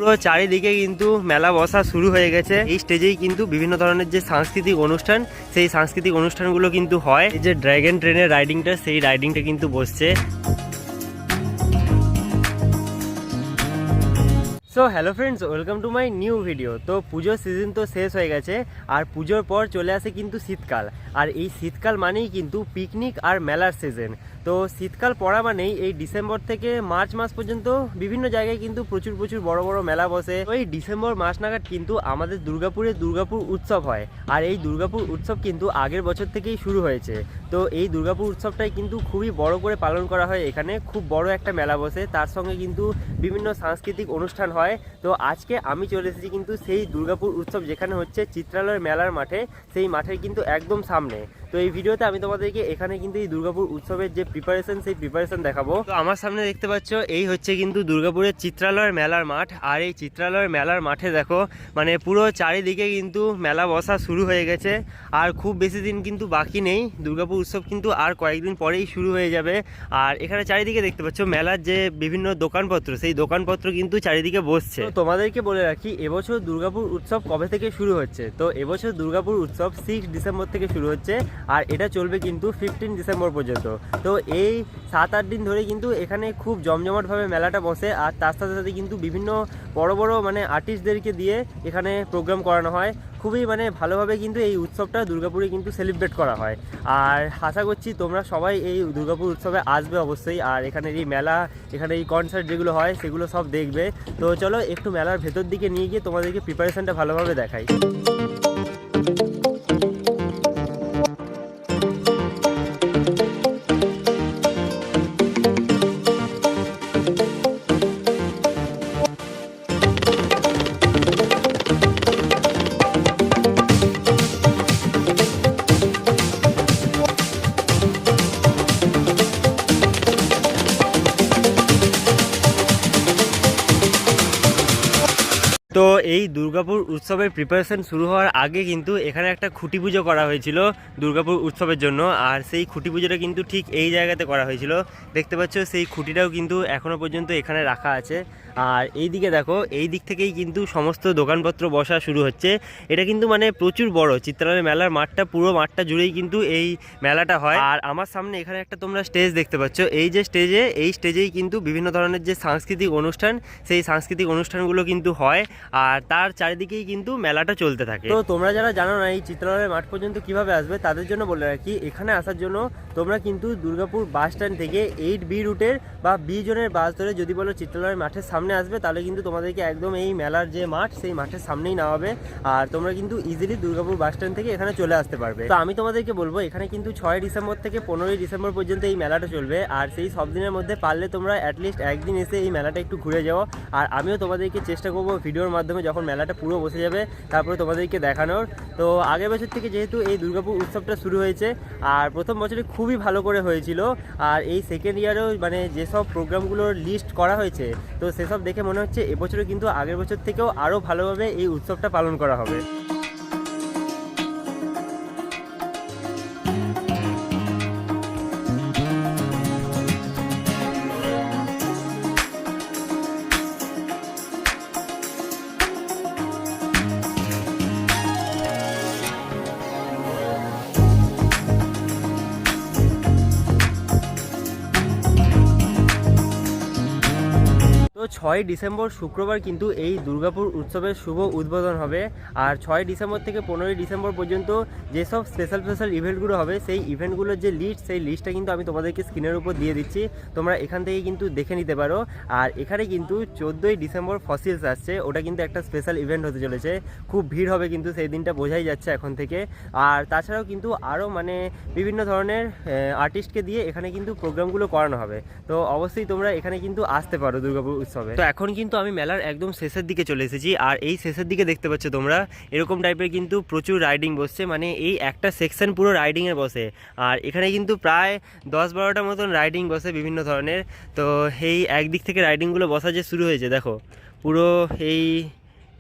পুরো চারিদিকে কিন্তু মেলা বসা শুরু হয়ে গেছে। এই স্টেজেই কিন্তু বিভিন্ন ধরনের যে সাংস্কৃতিক অনুষ্ঠান, সেই সাংস্কৃতিক অনুষ্ঠানগুলো কিন্তু হয়। এই যে ড্র্যাগন ট্রেনের রাইডিংটা, সেই রাইডিংটা কিন্তু বসছে। So hello friends, welcome to my new video. তো পুজোর সিজন তো শেষ হয়ে গেছে, আর পুজোর পর চলে আসে কিন্তু শীতকাল। আর এই শীতকাল মানেই কিন্তু পিকনিক আর মেলার সিজন। তো শীতকাল পড়া মানেই এই ডিসেম্বর থেকে মার্চ মাস পর্যন্ত বিভিন্ন জায়গায় কিন্তু প্রচুর বড় বড় মেলা বসে। তো এই ডিসেম্বর মাস নাগাদ কিন্তু আমাদের দুর্গাপুরে দুর্গাপুর উৎসব হয়। আর এই দুর্গাপুর উৎসব কিন্তু আগের বছর থেকেই শুরু হয়েছে। তো এই দুর্গাপুর উৎসবটাই কিন্তু খুবই বড় করে পালন করা হয়। এখানে খুব বড় একটা মেলা বসে, তার সঙ্গে কিন্তু বিভিন্ন সাংস্কৃতিক অনুষ্ঠান হয়। তো আজকে আমি চলে এসেছি কিন্তু সেই দুর্গাপুর উৎসব যেখানে হচ্ছে চিত্রালয় মেলার মাঠে, সেই মাঠের কিন্তু একদম সামনে। তো এই ভিডিওতে আমি তোমাদেরকে এখানে কিন্তু এই দুর্গাপুর উৎসবের যে প্রিপারেশন, সেই প্রিপারেশন দেখাবো। তো আমার সামনে দেখতে পাচ্ছ, এই হচ্ছে কিন্তু দুর্গাপুরের চিত্রালয়ের মেলার মাঠ। আর এই চিত্রালয়ের মেলার মাঠে দেখো, মানে পুরো চারিদিকে কিন্তু মেলা বসা শুরু হয়ে গেছে। আর খুব বেশি দিন কিন্তু বাকি নেই, দুর্গাপুর উৎসব কিন্তু আর কয়েকদিন পরেই শুরু হয়ে যাবে। আর এখানে চারিদিকে দেখতে পাচ্ছ মেলার যে বিভিন্ন দোকানপত্র, সেই দোকানপত্র কিন্তু চারিদিকে বসছে। তো তোমাদেরকে বলে রাখি, এবছর দুর্গাপুর উৎসব কবে থেকে শুরু হচ্ছে। তো এবছর দুর্গাপুর উৎসব 6 ডিসেম্বর থেকে শুরু হচ্ছে, আর এটা চলবে কিন্তু 15 ডিসেম্বর পর্যন্ত। তো এই 7-8 দিন ধরে কিন্তু এখানে খুব জমজমাটভাবে মেলাটা বসে। আর তার সাথে সাথে কিন্তু বিভিন্ন বড় মানে আর্টিস্টদেরকে দিয়ে এখানে প্রোগ্রাম করানো হয়। খুবই ভালোভাবে কিন্তু এই উৎসবটা দুর্গাপুরে কিন্তু সেলিব্রেট করা হয়। আর আশা করছি তোমরা সবাই এই দুর্গাপুর উৎসবে আসবে অবশ্যই। আর এখানে এই মেলা, এখানে এই কনসার্ট যেগুলো হয়, সেগুলো সব দেখবে। তো চলো একটু মেলার ভেতর দিকে নিয়ে গিয়ে তোমাদেরকে প্রিপারেশনটা ভালোভাবে দেখাই। তো এই দুর্গাপুর উৎসবের প্রিপারেশন শুরু হওয়ার আগে কিন্তু এখানে একটা খুঁটি পুজো করা হয়েছিল দুর্গাপুর উৎসবের জন্য। আর সেই খুঁটি পুজোটা কিন্তু ঠিক এই জায়গাতে করা হয়েছিল। দেখতে পাচ্ছ সেই খুঁটিটাও কিন্তু এখনো পর্যন্ত এখানে রাখা আছে। আর এই দিকে দেখো, এই দিক থেকেই কিন্তু সমস্ত দোকানপত্র বসা শুরু হচ্ছে। এটা কিন্তু প্রচুর বড় চিত্রালয় মেলার মাঠটা, পুরো মাঠটা জুড়েই কিন্তু এই মেলাটা হয়। আর আমার সামনে এখানে একটা তোমরা স্টেজ দেখতে পাচ্ছ। এই যে স্টেজে, এই স্টেজেই কিন্তু বিভিন্ন ধরনের যে সাংস্কৃতিক অনুষ্ঠান, সেই সাংস্কৃতিক অনুষ্ঠানগুলো কিন্তু হয়। আর তার চারিদিকেই কিন্তু মেলাটা চলতে থাকে। তো তোমরা যারা জানো না এই চিত্রালয়ের মাঠ পর্যন্ত কিভাবে আসবে, তাদের জন্য বলে রাখি, এখানে আসার জন্য তোমরা কিন্তু দুর্গাপুর বাস স্ট্যান্ড থেকে 8B রুটের বা বি জোনের বাস ধরে যদি বলো চিত্রালয়ের মাঠের সামনে আসবে, তাহলে কিন্তু তোমাদেরকে একদম এই মেলার যে মাঠ, সেই মাঠের সামনেই নামাবে। আর তোমরা কিন্তু ইজিলি দুর্গাপুর বাস স্ট্যান্ড থেকে এখানে চলে আসতে পারবে। তো আমি তোমাদেরকে বলবো, এখানে কিন্তু 6 ডিসেম্বর থেকে 15 ডিসেম্বর পর্যন্ত এই মেলাটা চলবে। আর সেই সব দিনের মধ্যে পারলে তোমরা অ্যাটলিস্ট একদিন এসে এই মেলাটা একটু ঘুরে যাও। আর আমিও তোমাদেরকে চেষ্টা করবো ভিডিওর মাধ্যমে যখন মেলাটা পুরো বসে যাবে তারপরে তোমাদেরকে দেখানোর। তো আগের বছর থেকে যেহেতু এই দুর্গাপুর উৎসবটা শুরু হয়েছে, আর প্রথম বছরে খুবই ভালো করে হয়েছিল। আর এই সেকেন্ড ইয়ারেও যেসব প্রোগ্রামগুলোর লিস্ট করা হয়েছে, তো সেসব দেখে মনে হচ্ছে এবছরে কিন্তু আগের বছর থেকেও আরও ভালোভাবে এই উৎসবটা পালন করা হবে। তো 6 ডিসেম্বর শুক্রবার কিন্তু এই দুর্গাপুর উৎসবের শুভ উদ্বোধন হবে। আর 6 ডিসেম্বর থেকে 15 ডিসেম্বর পর্যন্ত যেসব স্পেশাল ইভেন্টগুলো হবে, সেই ইভেন্টগুলোর যে লিস্ট, সেই লিস্টটা কিন্তু আমি তোমাদেরকে স্ক্রিনের উপর দিয়ে দিচ্ছি। তোমরা এখান থেকে কিন্তু দেখে নিতে পারো। আর এখানে কিন্তু 14 ডিসেম্বর ফসিলস আসছে, ওটা কিন্তু একটা স্পেশাল ইভেন্ট হতে চলেছে। খুব ভিড় হবে কিন্তু সেই দিনটা, বোঝাই যাচ্ছে এখন থেকে। আর তাছাড়াও কিন্তু আরও বিভিন্ন ধরনের আর্টিস্টকে দিয়ে এখানে কিন্তু প্রোগ্রামগুলো করানো হবে। তো অবশ্যই তোমরা এখানে কিন্তু আসতে পারো দুর্গাপুর উৎসবে। তো এখন কিন্তু আমি মেলার একদম শেষের দিকে চলে এসেছি। আর এই শেষের দিকে দেখতে পাচ্ছ তোমরা এরকম টাইপের কিন্তু প্রচুর রাইডিং বসছে, এই একটা সেকশন পুরো রাইডিংয়ের বসে। আর এখানে কিন্তু প্রায় 10-12টা মতন রাইডিং বসে বিভিন্ন ধরনের। তো এই একদিক থেকে রাইডিংগুলো বসা যে শুরু হয়েছে, দেখো পুরো এই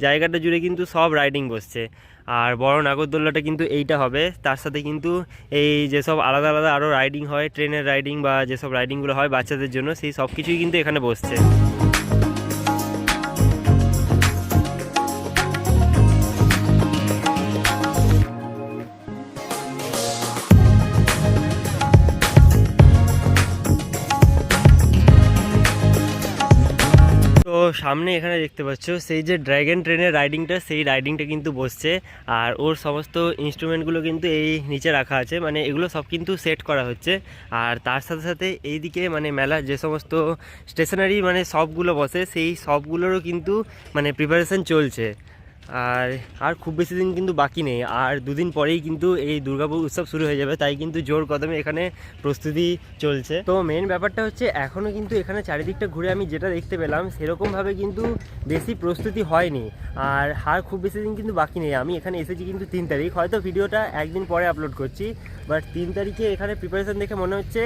জায়গাটা জুড়ে কিন্তু সব রাইডিং বসছে। আর বড় নাগরদোল্লাটা কিন্তু এইটা হবে। তার সাথে কিন্তু এই যেসব আলাদা আলাদা আরও রাইডিং হয়, ট্রেনের রাইডিং বা যেসব রাইডিংগুলো হয় বাচ্চাদের জন্য, সেই সব কিছুই কিন্তু এখানে বসছে। সামনে এখানে দেখতে পাচ্ছ সেই যে ড্র্যাগন ট্রেনের রাইডিংটা, সেই রাইডিংটা কিন্তু বসছে। আর ওর সমস্ত ইনস্ট্রুমেন্টগুলো কিন্তু এই নিচে রাখা আছে, মানে এগুলো সব কিন্তু সেট করা হচ্ছে। আর তার সাথে সাথে এইদিকে মানে মেলার যে সমস্ত স্টেশনারি মানে শপগুলো বসে, সেই শপগুলোরও কিন্তু মানে প্রিপারেশন চলছে। আর আর খুব বেশি দিন কিন্তু বাকি নেই, আর দুদিন পরেই কিন্তু এই দুর্গাপুর উৎসব শুরু হয়ে যাবে, তাই কিন্তু জোর কদমে এখানে প্রস্তুতি চলছে। তো মেন ব্যাপারটা হচ্ছে এখনও কিন্তু এখানে চারিদিকটা ঘুরে আমি যেটা দেখতে পেলাম সেরকমভাবে কিন্তু বেশি প্রস্তুতি হয়নি। আর খুব বেশি দিন কিন্তু বাকি নেই। আমি এখানে এসেছি কিন্তু 3 তারিখ, হয়তো ভিডিওটা একদিন পরে আপলোড করছি, বাট 3 তারিখে এখানে প্রিপারেশন দেখে মনে হচ্ছে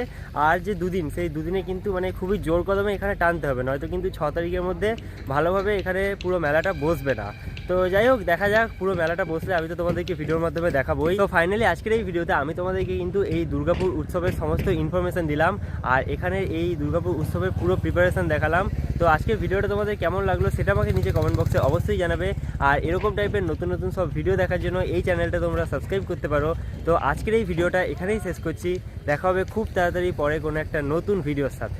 আর যে দুদিন, সেই দুদিনে কিন্তু মানে খুবই জোর কদমে এখানে টানতে হবে, নয়তো কিন্তু 6 তারিখের মধ্যে ভালোভাবে এখানে পুরো মেলাটা বসবে না। তো যাই হোক, দেখা যাক পুরো মেলাটা বসলে আমি তো তোমাদেরকে ভিডিওর মাধ্যমে দেখাবোই। তো ফাইনালি আজকের এই ভিডিওতে আমি তোমাদেরকে কিন্তু এই দুর্গাপুর উৎসবের সমস্ত ইনফরমেশন দিলাম, আর এখানে এই দুর্গাপুর উৎসবের পুরো প্রিপারেশন দেখালাম। তো আজকের ভিডিওটা তোমাদের কেমন লাগলো সেটা আমাকে নিচে কমেন্ট বক্সে অবশ্যই জানাবে। আর এরকম টাইপের নতুন নতুন সব ভিডিও দেখার জন্য এই চ্যানেলটা তোমরা সাবস্ক্রাইব করতে পারো। তো আজকের এই ভিডিওটা এখানেই শেষ করছি, দেখা হবে খুব তাড়াতাড়ি পরে কোনো একটা নতুন ভিডিওর সাথে।